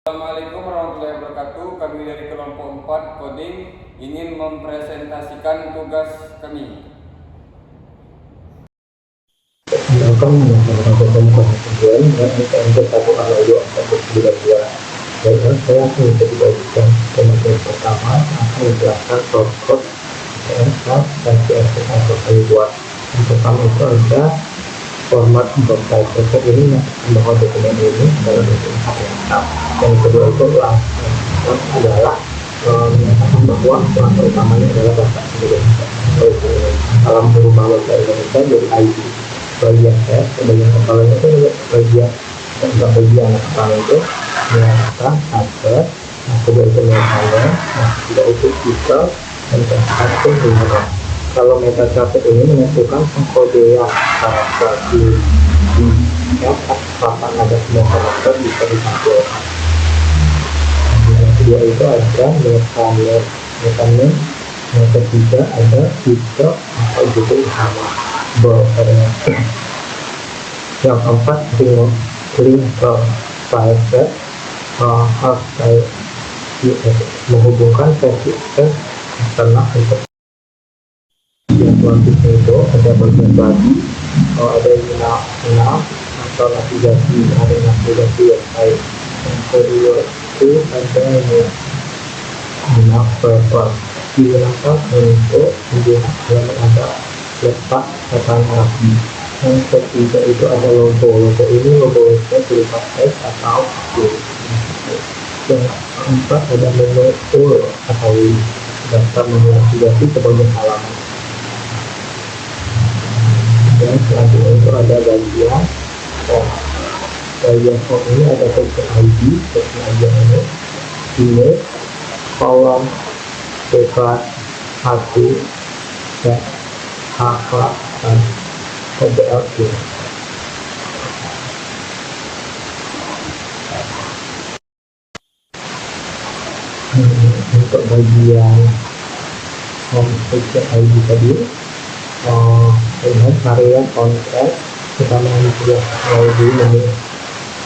Assalamualaikum warahmatullahi wabarakatuh. Kami dari kelompok 4 Coding ingin mempresentasikan tugas kami. Welcome dengan tujuan dan MTMP 1/2/2022. Baiklah, saya akan menjelaskan materi pertama akan menjelaskan source code CSS dan CSS atau buat. Yang pertama itu ada format doc file ini yang membawa dokumen ini dalam bentuk HTML. Yang kedua itu adalah menyatakan bahwa bahasa utamanya adalah bahasa Indonesia. Dalam merubah bahasa Indonesia jadi ID. Bagian bagian kepalanya itu bagian kepala itu menyatakan address, kedua itu metanya, tidak itu titel dan keempat itu nomor. Kalau metadata ini menentukan pengkodean karakter di papan ada 9 karakter bisa ditampilkan. Yang kedua itu ada metane, yang ketiga ada titel atau judul utama. Yang keempat link ke file set harus menghubungkan versi eksternal untuk yang selanjutnya itu ada bagian body, ada email atau navigasi website. Yang kedua itu ada email paper digunakan untuk membuat halaman ada letak katanya rapi. Yang ketiga itu ada logo ini logo website berupa teks atau tulis. Yang keempat ada menu tool atau daftar menu navigasi ke bagian halaman. Dan selanjutnya itu ada bagian form. Bagian form ini ada section ID, section ID ini image, kolom, bebas, satu, dan hak dan OBLQ. Untuk bagian home section ID tadi, dengan varian contract kita mengambil di menu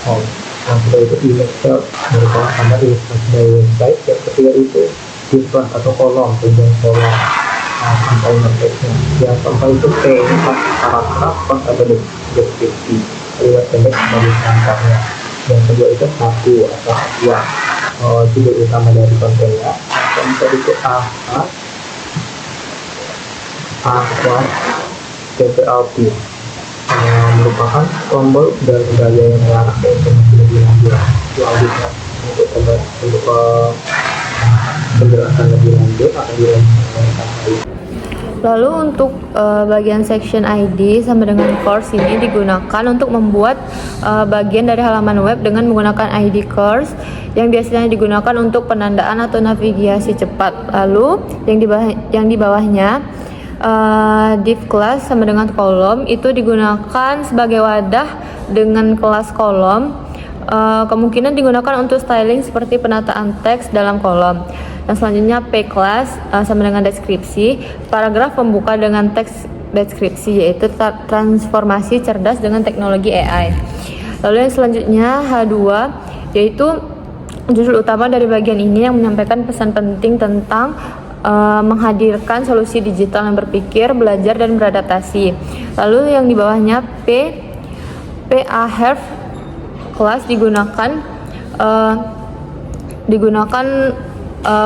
home. Yang kedua itu image search merupakan tambah ilustrasi dari website. Yang ketiga itu different atau kolom, penjang kolom container text-nya. Yang keempat itu paragraf atau deskripsi kalimat pendek sebagai contohnya. Yang kedua itu satu atau acuan judul utama dari kontennya. Yang keempat itu acuan TPLP merupakan tombol dari gaya yang mengarah ke informasi lebih lanjut. Selanjutnya untuk penjelasan lebih lanjut akan dilanjutkan. Lalu untuk bagian section ID sama dengan course ini digunakan untuk membuat bagian dari halaman web dengan menggunakan ID course yang biasanya digunakan untuk penandaan atau navigasi cepat. Lalu yang di bawahnya div class sama dengan kolom itu digunakan sebagai wadah dengan kelas kolom. Kemungkinan digunakan untuk styling seperti penataan teks dalam kolom. Yang selanjutnya p class sama dengan deskripsi, paragraf pembuka dengan teks deskripsi yaitu transformasi cerdas dengan teknologi AI. Lalu yang selanjutnya H2 yaitu judul utama dari bagian ini yang menyampaikan pesan penting tentang menghadirkan solusi digital yang berpikir, belajar dan beradaptasi. Lalu yang di bawahnya PA kelas digunakan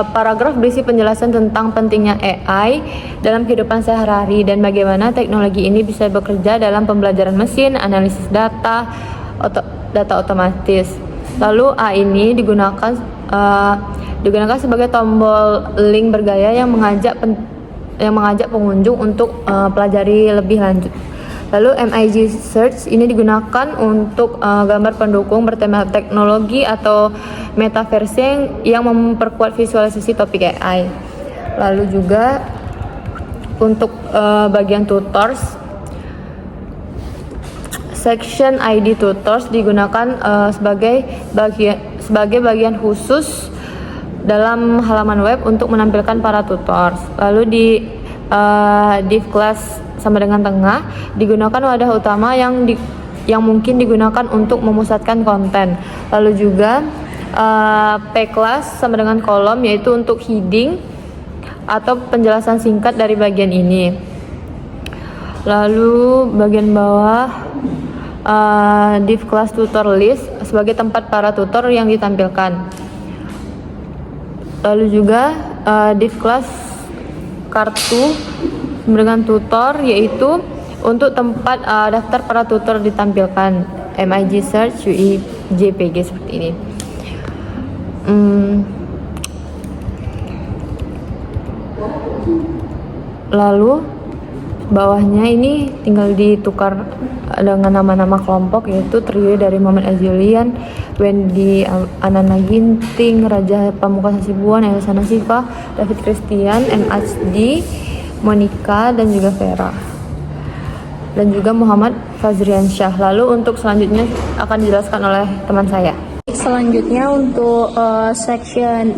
paragraf berisi penjelasan tentang pentingnya AI dalam kehidupan sehari-hari dan bagaimana teknologi ini bisa bekerja dalam pembelajaran mesin, analisis data otomatis. Lalu A ini digunakan sebagai tombol link bergaya yang mengajak pengunjung untuk pelajari lebih lanjut. Lalu MIG Search ini digunakan untuk gambar pendukung bertema teknologi atau metaverse yang memperkuat visualisasi topik AI. Lalu juga untuk bagian tutors, section ID tutors digunakan sebagai bagian khusus dalam halaman web untuk menampilkan para tutors. Lalu di div class sama dengan tengah digunakan wadah utama yang mungkin digunakan untuk memusatkan konten. Lalu juga P class sama dengan kolom, yaitu untuk heading atau penjelasan singkat dari bagian ini. Lalu bagian bawah div class tutor list sebagai tempat para tutor yang ditampilkan. Lalu juga div class kartu dengan tutor, yaitu untuk tempat daftar para tutor ditampilkan, MIG search, UI, JPG seperti ini. Lalu bawahnya ini tinggal ditukar dengan nama-nama kelompok, yaitu trio dari Muhammad Azulian, Wendy Anana Ginting, Raja Pamungkas Hasibuan, Elsa Nasifah, David Christian, MHD, Monica, dan juga Vera, dan juga Muhammad Fazriansyah. Lalu untuk selanjutnya akan dijelaskan oleh teman saya. Selanjutnya untuk section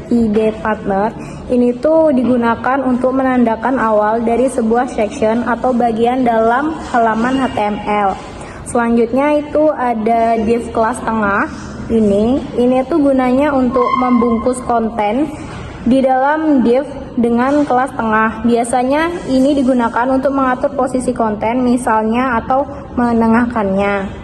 ID partner, ini tuh digunakan untuk menandakan awal dari sebuah section atau bagian dalam halaman HTML. Selanjutnya itu ada div kelas tengah. Ini tuh gunanya untuk membungkus konten di dalam div dengan kelas tengah. Biasanya ini digunakan untuk mengatur posisi konten misalnya atau menengahkannya.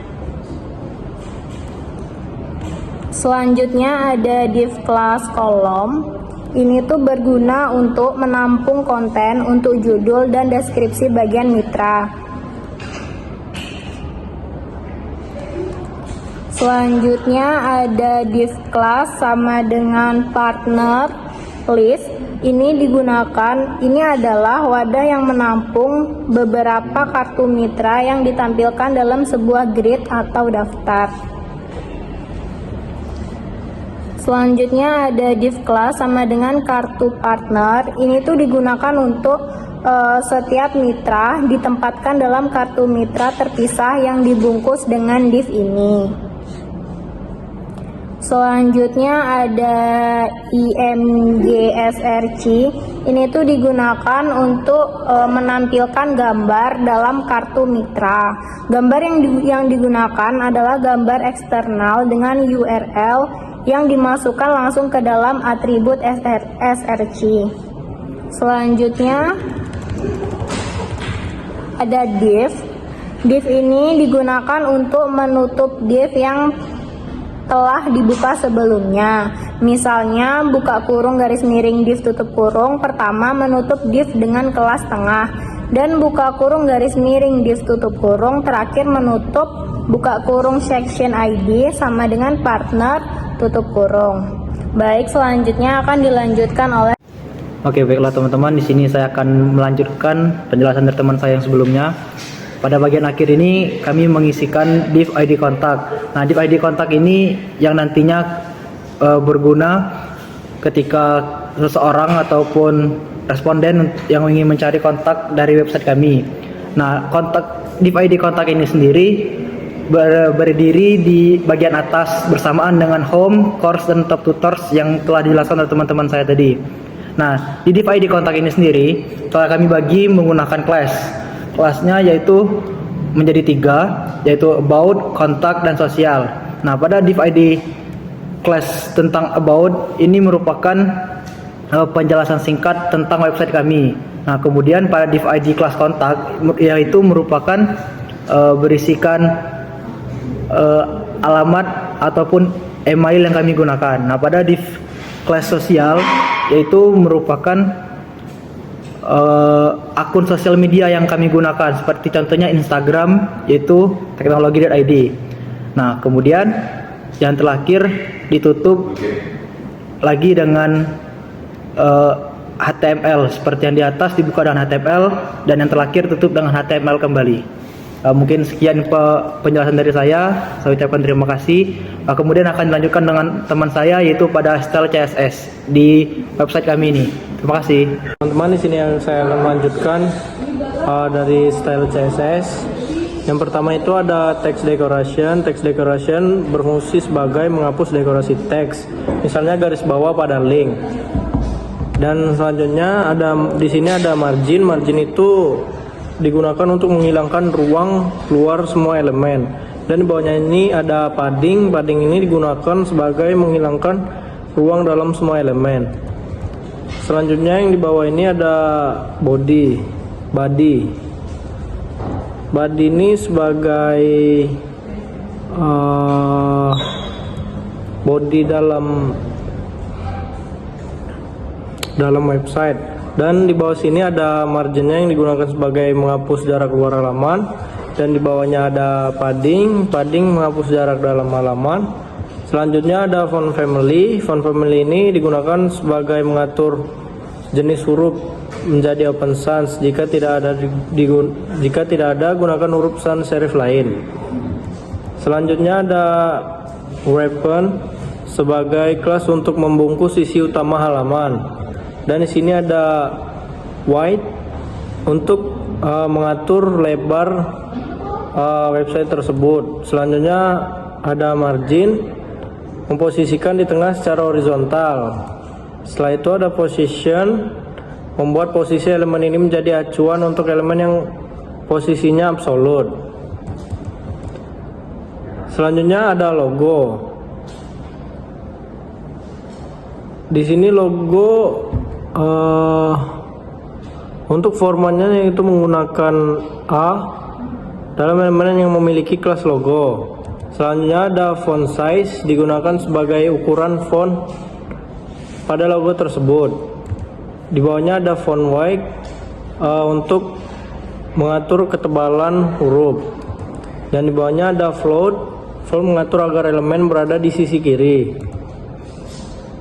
Selanjutnya ada div kelas kolom. Ini tuh berguna untuk menampung konten untuk judul dan deskripsi bagian mitra. Selanjutnya ada div kelas sama dengan partner list. Ini adalah wadah yang menampung beberapa kartu mitra yang ditampilkan dalam sebuah grid atau daftar. Selanjutnya ada div class sama dengan kartu partner. Ini tuh digunakan untuk setiap mitra ditempatkan dalam kartu mitra terpisah yang dibungkus dengan div ini. Selanjutnya ada IMGSRC. Ini tuh digunakan untuk menampilkan gambar dalam kartu mitra. Gambar yang digunakan adalah gambar eksternal dengan URL yang dimasukkan langsung ke dalam atribut SRC. Selanjutnya ada div. Div ini digunakan untuk menutup div yang telah dibuka sebelumnya. Misalnya buka kurung garis miring div tutup kurung pertama menutup div dengan kelas tengah, dan buka kurung garis miring div tutup kurung terakhir menutup buka kurung section ID sama dengan partner tutup kurung. Baik, selanjutnya akan dilanjutkan oleh. Oke, baiklah teman-teman, di sini saya akan melanjutkan penjelasan dari teman saya yang sebelumnya. Pada bagian akhir ini kami mengisikan div ID kontak. Nah, div ID kontak ini yang nantinya berguna ketika seseorang ataupun responden yang ingin mencari kontak dari website kami. Nah, div ID kontak ini sendiri berdiri di bagian atas bersamaan dengan home, course, dan top tutors yang telah dijelaskan oleh teman-teman saya tadi. Nah, di div ID kontak ini sendiri telah kami bagi menggunakan class. Kelasnya yaitu menjadi 3, yaitu about, contact, dan sosial. Nah, pada div ID class tentang about ini merupakan penjelasan singkat tentang website kami. Nah, kemudian pada div ID class contact yaitu merupakan berisikan alamat ataupun email yang kami gunakan. Nah, pada div class sosial yaitu merupakan akun sosial media yang kami gunakan, seperti contohnya Instagram yaitu teknologi.id. Nah, kemudian yang terakhir ditutup lagi dengan HTML seperti yang di atas dibuka dengan HTML, dan yang terakhir tutup dengan HTML kembali. Mungkin sekian penjelasan dari saya ucapkan terima kasih. Kemudian akan dilanjutkan dengan teman saya yaitu pada style CSS di website kami ini. Terima kasih. Teman-teman, di sini yang saya akan melanjutkan dari style CSS. Yang pertama itu ada text decoration. Text decoration berfungsi sebagai menghapus dekorasi teks, misalnya garis bawah pada link. Dan selanjutnya di sini ada margin. Margin itu digunakan untuk menghilangkan ruang keluar semua elemen. Dan di bawahnya ini ada padding. Padding ini digunakan sebagai menghilangkan ruang dalam semua elemen. Selanjutnya yang di bawah ini ada body. Body ini sebagai body dalam website. Dan di bawah sini ada marginnya yang digunakan sebagai menghapus jarak luar halaman. Dan di bawahnya ada padding menghapus jarak dalam halaman. Selanjutnya ada font family. Font family ini digunakan sebagai mengatur jenis huruf menjadi open sans. Jika tidak ada gunakan huruf sans serif lain. Selanjutnya ada weapon sebagai kelas untuk membungkus isi utama halaman. Dan di sini ada width untuk mengatur lebar website tersebut. Selanjutnya ada margin, memposisikan di tengah secara horizontal. Setelah itu ada position, membuat posisi elemen ini menjadi acuan untuk elemen yang posisinya absolut. Selanjutnya ada logo. Di sini logo untuk formatnya yaitu menggunakan A dalam elemen yang memiliki kelas logo. Selanjutnya ada font size, digunakan sebagai ukuran font pada logo tersebut. Di bawahnya ada font weight untuk mengatur ketebalan huruf. Dan di bawahnya ada float mengatur agar elemen berada di sisi kiri.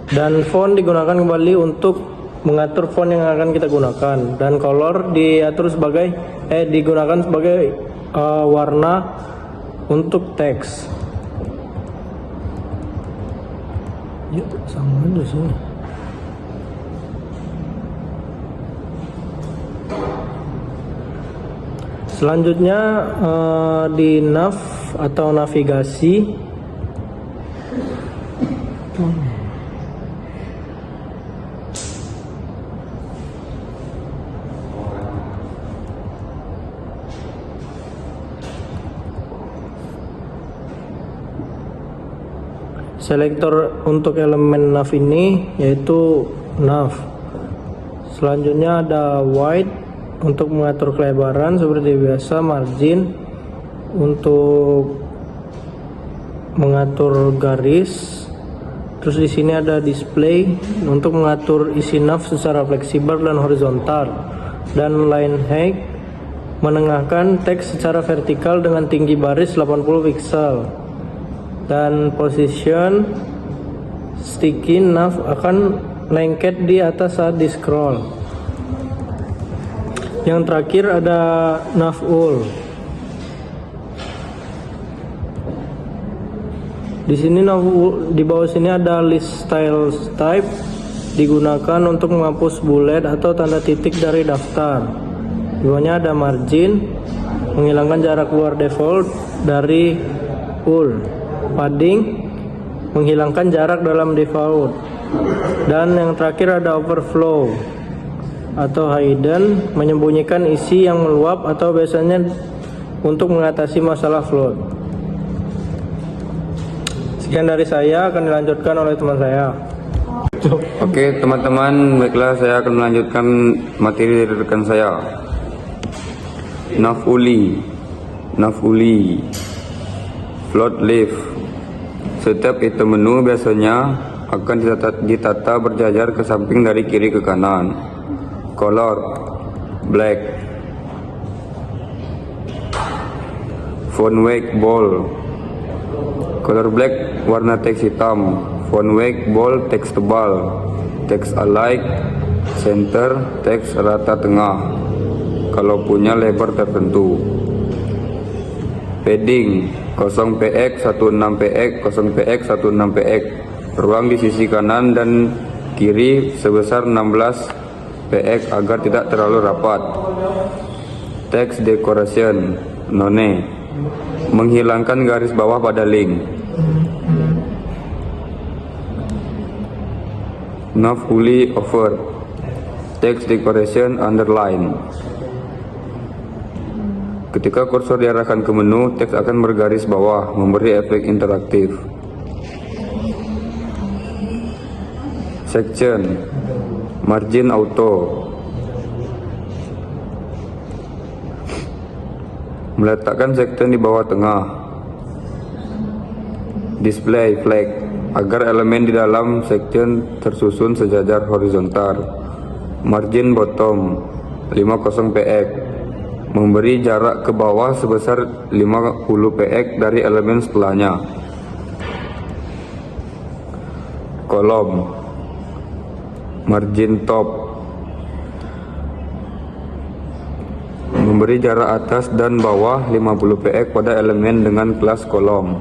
Dan font digunakan kembali untuk mengatur font yang akan kita gunakan. Dan color digunakan sebagai warna untuk teks. Ya, sama aja sih. Selanjutnya di nav atau navigasi. Selektor untuk elemen nav ini yaitu nav. Selanjutnya ada width untuk mengatur kelebaran seperti biasa, margin untuk mengatur garis. Terus di sini ada display untuk mengatur isi nav secara fleksibel dan horizontal. Dan line height menengahkan teks secara vertikal dengan tinggi baris 80 pixel. Dan position sticky nav akan lengket di atas saat di scroll. Yang terakhir ada nav ul. Di sini di bawah sini ada list style type, digunakan untuk menghapus bullet atau tanda titik dari daftar. Di bawahnya ada margin, menghilangkan jarak luar default dari ul. Padding, menghilangkan jarak dalam default. Dan yang terakhir ada overflow atau hidden, menyembunyikan isi yang meluap atau biasanya untuk mengatasi masalah float. Sekian dari saya, akan dilanjutkan oleh teman saya. Oke teman-teman, baiklah saya akan melanjutkan materi dari rekan saya. Nav uli, float left. Setiap item menu biasanya akan ditata berjajar ke samping dari kiri ke kanan. Color black. Font weight bold. Color black warna teks hitam. Font weight bold teks tebal. Teks alike center, teks rata tengah kalau punya lebar tertentu. Padding 0px 16px 0px 16px. Ruang di sisi kanan dan kiri sebesar 16px agar tidak terlalu rapat. Text decoration none, menghilangkan garis bawah pada link. Nav uli over, text decoration underline. Ketika kursor diarahkan ke menu, teks akan bergaris bawah, memberi efek interaktif. Section, margin auto. Meletakkan section di bawah tengah. Display flag, agar elemen di dalam section tersusun sejajar horizontal. Margin bottom, 50 px. Memberi jarak ke bawah sebesar 50 px dari elemen setelahnya. Kolom, margin top, memberi jarak atas dan bawah 50 px pada elemen dengan kelas kolom.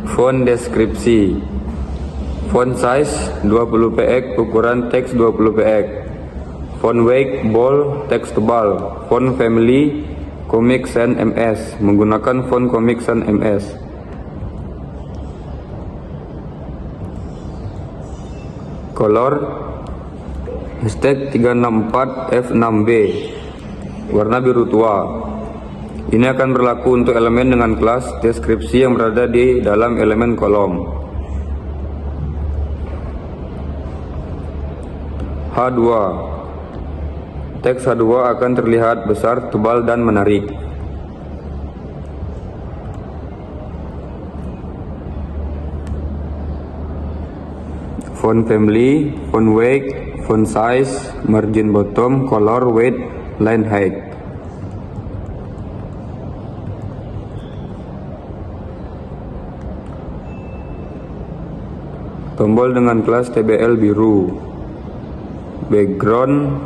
Font deskripsi. Font size 20 px, ukuran teks 20 px. Font weight bold, teks tebal. Font family Comic Sans MS, menggunakan font Comic Sans MS. Color hashtag 364F6B, warna biru tua. Ini akan berlaku untuk elemen dengan kelas deskripsi yang berada di dalam elemen kolom. H2. Teks H2 akan terlihat besar, tebal, dan menarik. Font family, font weight, font size, margin bottom, color, weight, line height. Tombol dengan kelas TBL biru. Background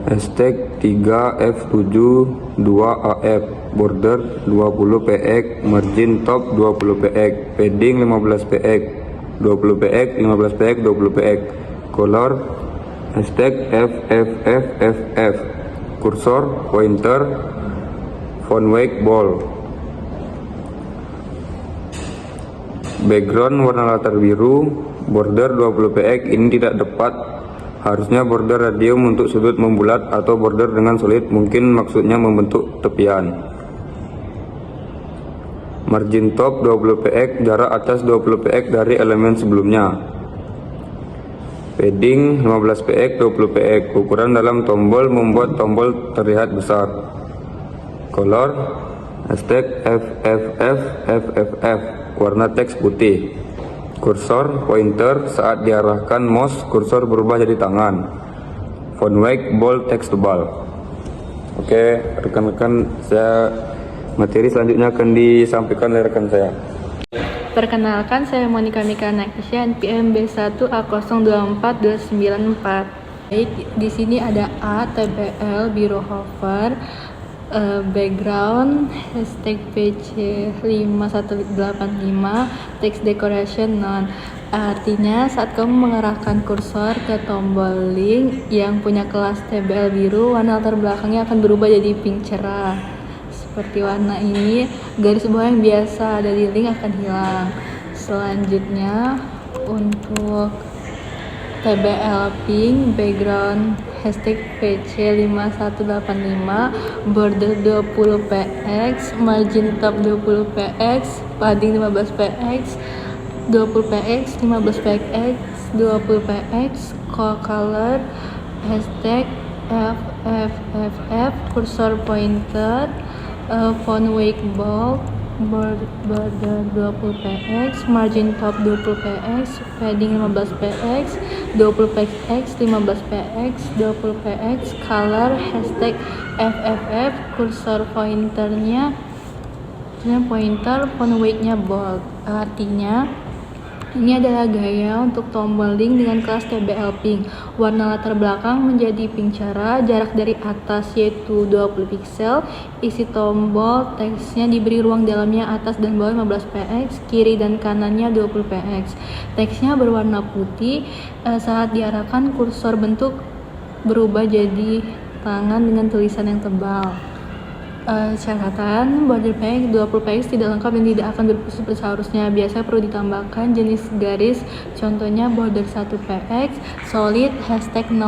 hashtag 3F72AF, border 20 px, margin top 20 px, padding 15 px, 20 px, 15 px, 20 px. Color hashtag FFFFF, kursor, pointer, font weight bold. Background warna latar biru, border 20 px. Ini tidak tepat, harusnya border radium untuk sudut membulat atau border dengan solid, mungkin maksudnya membentuk tepian. Margin top 20 px, jarak atas 20 px dari elemen sebelumnya. Padding 15 px, 20 px. Ukuran dalam tombol membuat tombol terlihat besar. Color hashtag FFFFF, warna teks putih. Kursor, pointer, saat diarahkan mouse, kursor berubah jadi tangan. Font weight bold, teks tebal. Oke, rekan-rekan, materi selanjutnya akan disampaikan oleh rekan saya. Perkenalkan, saya Monica Mika Nakisha, NPM B1A024294. Baik, di sini ada A, TBL, Biro Hover, background, hashtag PC5185, text decoration none. Artinya saat kamu mengarahkan kursor ke tombol link yang punya kelas TBL biru, warna latar belakangnya akan berubah jadi pink cerah. Seperti warna ini, garis bawah yang biasa ada di link akan hilang. Selanjutnya untuk TBL pink, background hashtag PC5185, border 20 px, margin top 20 px, padding 15 px, 20 px, 15 px, 20 px, color hashtag FFFF, kursor pointer, font weight bold, border 20 px, margin top 20 px, padding 15 px, 20 px, 15 px, 20 px, color hashtag FFF, kursor pointernya pointer, font weightnya bold. Artinya ini adalah gaya untuk tombol link dengan kelas TBL pink. Warna latar belakang menjadi pink cerah, jarak dari atas yaitu 20 pixel, isi tombol teksnya diberi ruang dalamnya atas dan bawah 15 px, kiri dan kanannya 20 px. Teksnya berwarna putih, saat diarahkan kursor bentuk berubah jadi tangan dengan tulisan yang tebal. Catatan, border page 20 page tidak lengkap dan tidak akan berfungsi seperti seharusnya. Biasanya perlu ditambahkan jenis garis, contohnya border 1 px, solid, hashtag 000.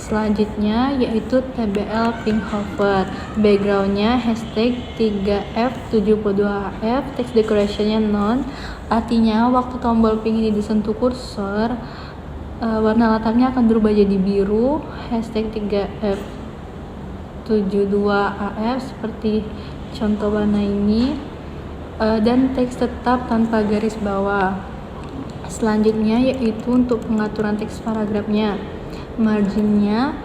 Selanjutnya yaitu TBL pink hover. Backgroundnya hashtag 3F72F, text decorationnya none. Artinya waktu tombol pink ini disentuh kursor, warna latarnya akan berubah jadi biru, hashtag 3F72AF seperti contoh warna ini, dan teks tetap tanpa garis bawah. Selanjutnya yaitu untuk pengaturan teks paragrafnya, marginnya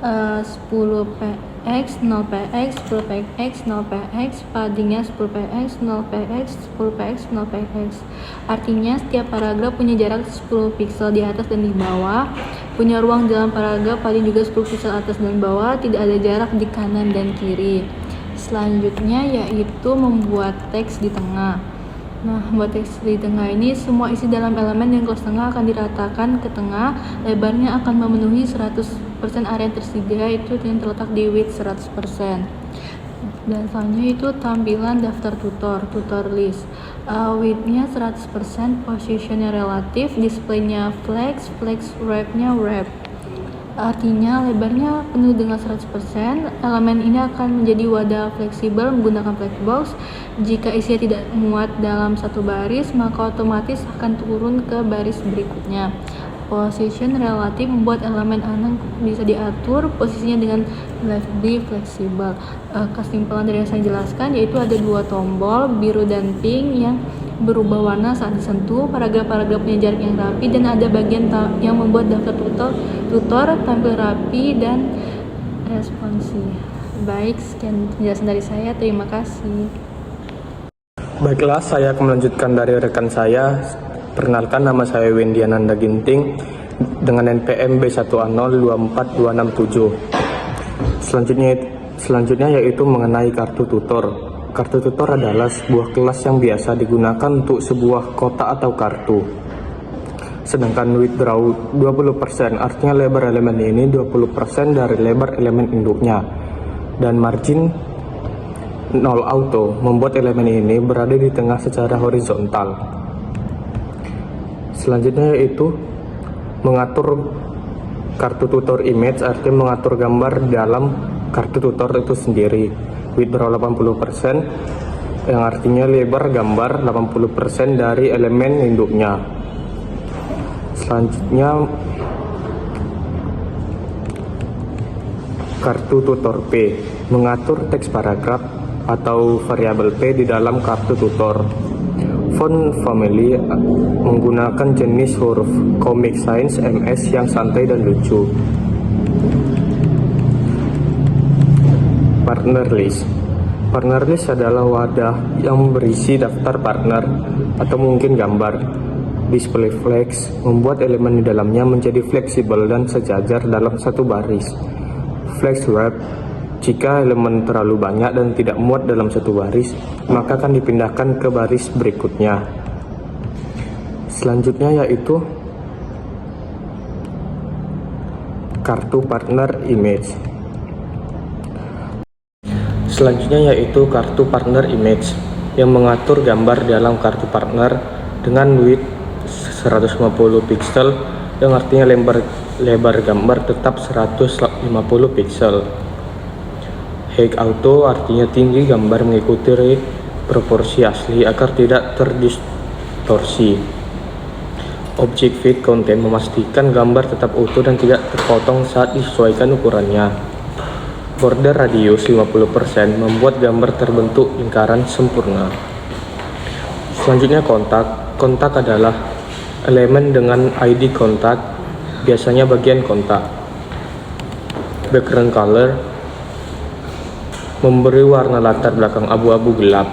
10px, 0px, 10px, 0px, paddingnya 10px, 0px, 10px, 0px. Artinya setiap paragraf punya jarak 10 pixel di atas dan di bawah, punya ruang dalam paragraf padding juga 10 pixel atas dan bawah, tidak ada jarak di kanan dan kiri. Selanjutnya yaitu membuat teks di tengah. Nah, buat teks di tengah ini, semua isi dalam elemen yang close tengah akan diratakan ke tengah, lebarnya akan memenuhi 100% area yang tersedia, itu yang terletak di width 100%. Dan selanjutnya itu tampilan daftar tutor list. Width-nya 100%, positionnya relatif, displaynya flex wrap-nya wrap. Artinya lebarnya penuh dengan 100%. Elemen ini akan menjadi wadah fleksibel menggunakan flexbox. Jika isinya tidak muat dalam satu baris, maka otomatis akan turun ke baris berikutnya. Position relatif membuat elemen anang bisa diatur posisinya dengan lebih fleksibel. Kesimpulan dari yang saya jelaskan yaitu ada dua tombol, biru dan pink, yang berubah warna saat disentuh, paragraf-paragraf punya jarak yang rapi, dan ada bagian yang membuat daftar tutor tampil rapi dan responsif. Baik, sekian penjelasan dari saya. Terima kasih. Baiklah, saya akan melanjutkan dari rekan saya. Perkenalkan, nama saya Wendy Ananda Ginting dengan NPM B1A024267. Selanjutnya yaitu mengenai kartu tutor. Kartu tutor adalah sebuah kelas yang biasa digunakan untuk sebuah kotak atau kartu. Sedangkan width draw 20%, artinya lebar elemen ini 20% dari lebar elemen induknya. Dan margin 0 auto, membuat elemen ini berada di tengah secara horizontal. Selanjutnya yaitu mengatur kartu tutor image, artinya mengatur gambar dalam kartu tutor itu sendiri. Width draw 80%, yang artinya lebar gambar 80% dari elemen induknya. Selanjutnya kartu tutor P, mengatur teks paragraf atau variabel P di dalam kartu tutor. Font family menggunakan jenis huruf Comic Sans MS yang santai dan lucu. Partner list. Partner list adalah wadah yang berisi daftar partner atau mungkin gambar. Display flex membuat elemen di dalamnya menjadi fleksibel dan sejajar dalam satu baris. Flex wrap, jika elemen terlalu banyak dan tidak muat dalam satu baris, maka akan dipindahkan ke baris berikutnya. Selanjutnya yaitu kartu partner image. Selanjutnya yaitu kartu partner image yang mengatur gambar dalam kartu partner dengan width 150 pixel, yang artinya lebar gambar tetap 150 pixel. Height auto artinya tinggi gambar mengikuti proporsi asli agar tidak terdistorsi. Object fit content memastikan gambar tetap utuh dan tidak terpotong saat disesuaikan ukurannya. Border radius 50% membuat gambar terbentuk lingkaran sempurna. Selanjutnya kontak. Kontak adalah elemen dengan ID kontak, biasanya bagian kontak. Background color memberi warna latar belakang abu-abu gelap.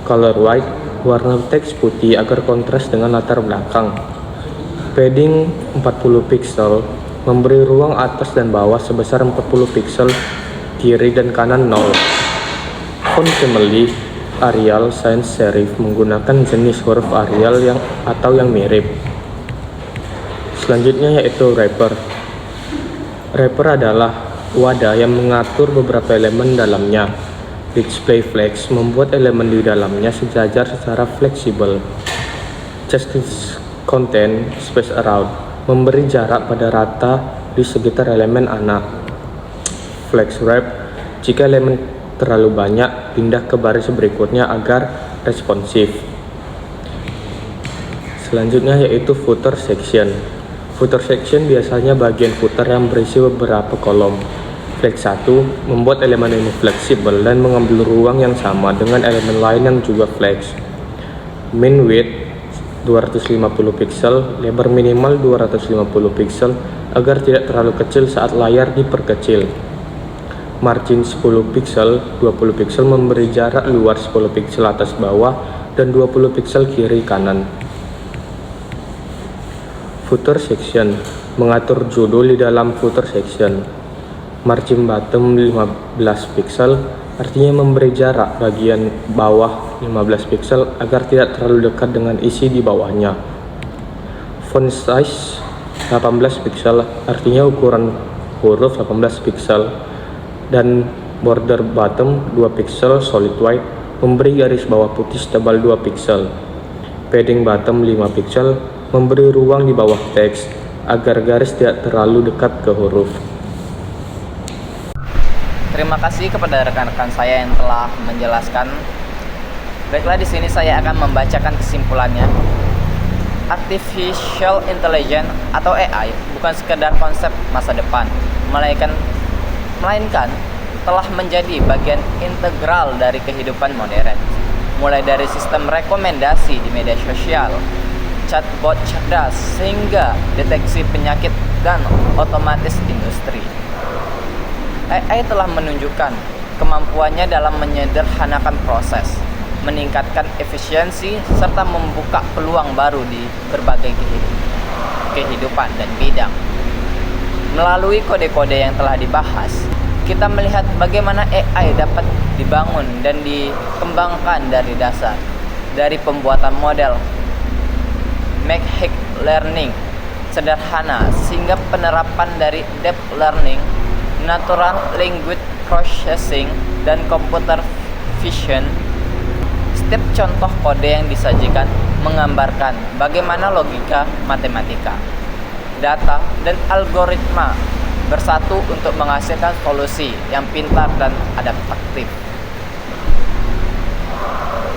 Color white, warna teks putih agar kontras dengan latar belakang. Padding 40 pixel, memberi ruang atas dan bawah sebesar 40 pixel, kiri dan kanan 0. Font family Arial sans serif menggunakan jenis huruf Arial yang mirip. Selanjutnya yaitu wrapper. Wrapper adalah wadah yang mengatur beberapa elemen dalamnya. Display flex membuat elemen di dalamnya sejajar secara fleksibel. Justice content space around memberi jarak pada rata di sekitar elemen anak. Flex wrap jika elemen terlalu banyak, pindah ke baris berikutnya agar responsif. Selanjutnya yaitu footer section. Footer section biasanya bagian footer yang berisi beberapa kolom. Flex 1 membuat elemen ini fleksibel dan mengambil ruang yang sama dengan elemen lain yang juga flex. Min width 250 pixel, lebar minimal 250 pixel agar tidak terlalu kecil saat layar diperkecil. Margin 10 pixel, 20 pixel memberi jarak luar 10 pixel atas bawah dan 20 pixel kiri kanan. Footer section mengatur judul di dalam footer section. Margin bottom 15 pixel artinya memberi jarak bagian bawah 15 pixel agar tidak terlalu dekat dengan isi di bawahnya. Font size 18 pixel artinya ukuran huruf 18 pixel, dan border bottom 2 pixel solid white memberi garis bawah putih setebal 2 pixel. Padding bottom 5 pixel memberi ruang di bawah teks agar garis tidak terlalu dekat ke huruf. Terima kasih kepada rekan-rekan saya yang telah menjelaskan. Baiklah, di sini saya akan membacakan kesimpulannya. Artificial Intelligence atau AI bukan sekedar konsep masa depan, melainkan telah menjadi bagian integral dari kehidupan modern. Mulai dari sistem rekomendasi di media sosial, chatbot cerdas, sehingga deteksi penyakit dan otomatis industri. AI telah menunjukkan kemampuannya dalam menyederhanakan proses, meningkatkan efisiensi, serta membuka peluang baru di berbagai kehidupan dan bidang. Melalui kode-kode yang telah dibahas, kita melihat bagaimana AI dapat dibangun dan dikembangkan dari dasar, dari pembuatan model machine learning sederhana sehingga penerapan dari deep learning, natural language processing, dan computer vision. Setiap contoh kode yang disajikan menggambarkan bagaimana logika matematika, data, dan algoritma bersatu untuk menghasilkan solusi yang pintar dan adaptif.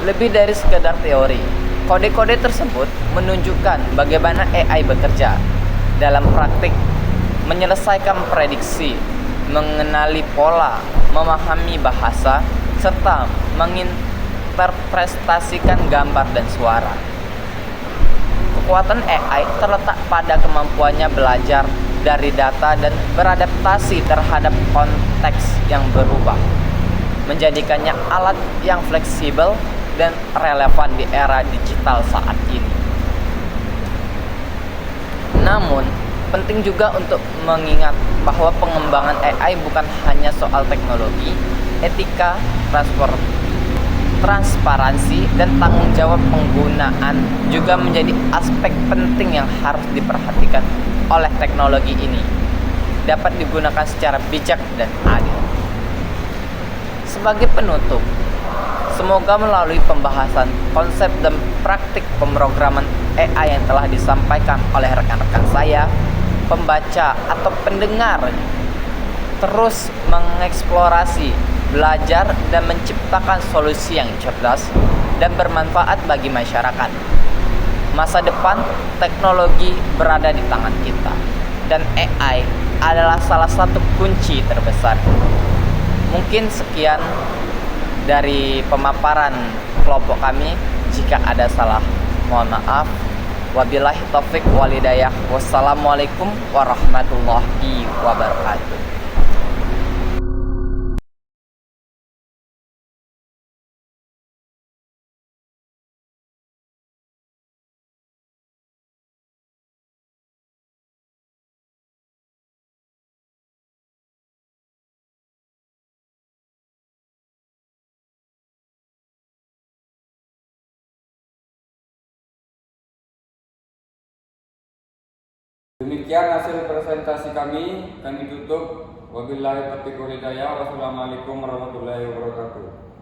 Lebih dari sekedar teori, kode-kode tersebut menunjukkan bagaimana AI bekerja dalam praktik, menyelesaikan prediksi, mengenali pola, memahami bahasa, serta menginterpretasikan gambar dan suara. Kekuatan AI terletak pada kemampuannya belajar dari data dan beradaptasi terhadap konteks yang berubah, menjadikannya alat yang fleksibel dan relevan di era digital saat ini. Namun, penting juga untuk mengingat bahwa pengembangan AI bukan hanya soal teknologi, etika, transparansi, dan tanggung jawab penggunaan juga menjadi aspek penting yang harus diperhatikan oleh teknologi ini dapat digunakan secara bijak dan adil. Sebagai penutup, semoga melalui pembahasan konsep dan praktik pemrograman AI yang telah disampaikan oleh rekan-rekan saya, pembaca atau pendengar terus mengeksplorasi, belajar, dan menciptakan solusi yang cerdas dan bermanfaat bagi masyarakat. Masa depan teknologi berada di tangan kita, dan AI adalah salah satu kunci terbesar. Mungkin sekian dari pemaparan kelompok kami. Jika ada salah, mohon maaf. Wabillahi taufik walhidayah. Wassalamualaikum warahmatullahi wabarakatuh. Demikian hasil presentasi kami tutup. Wabillahi taufiq wal hidayah. Wassalamualaikum warahmatullahi wabarakatuh.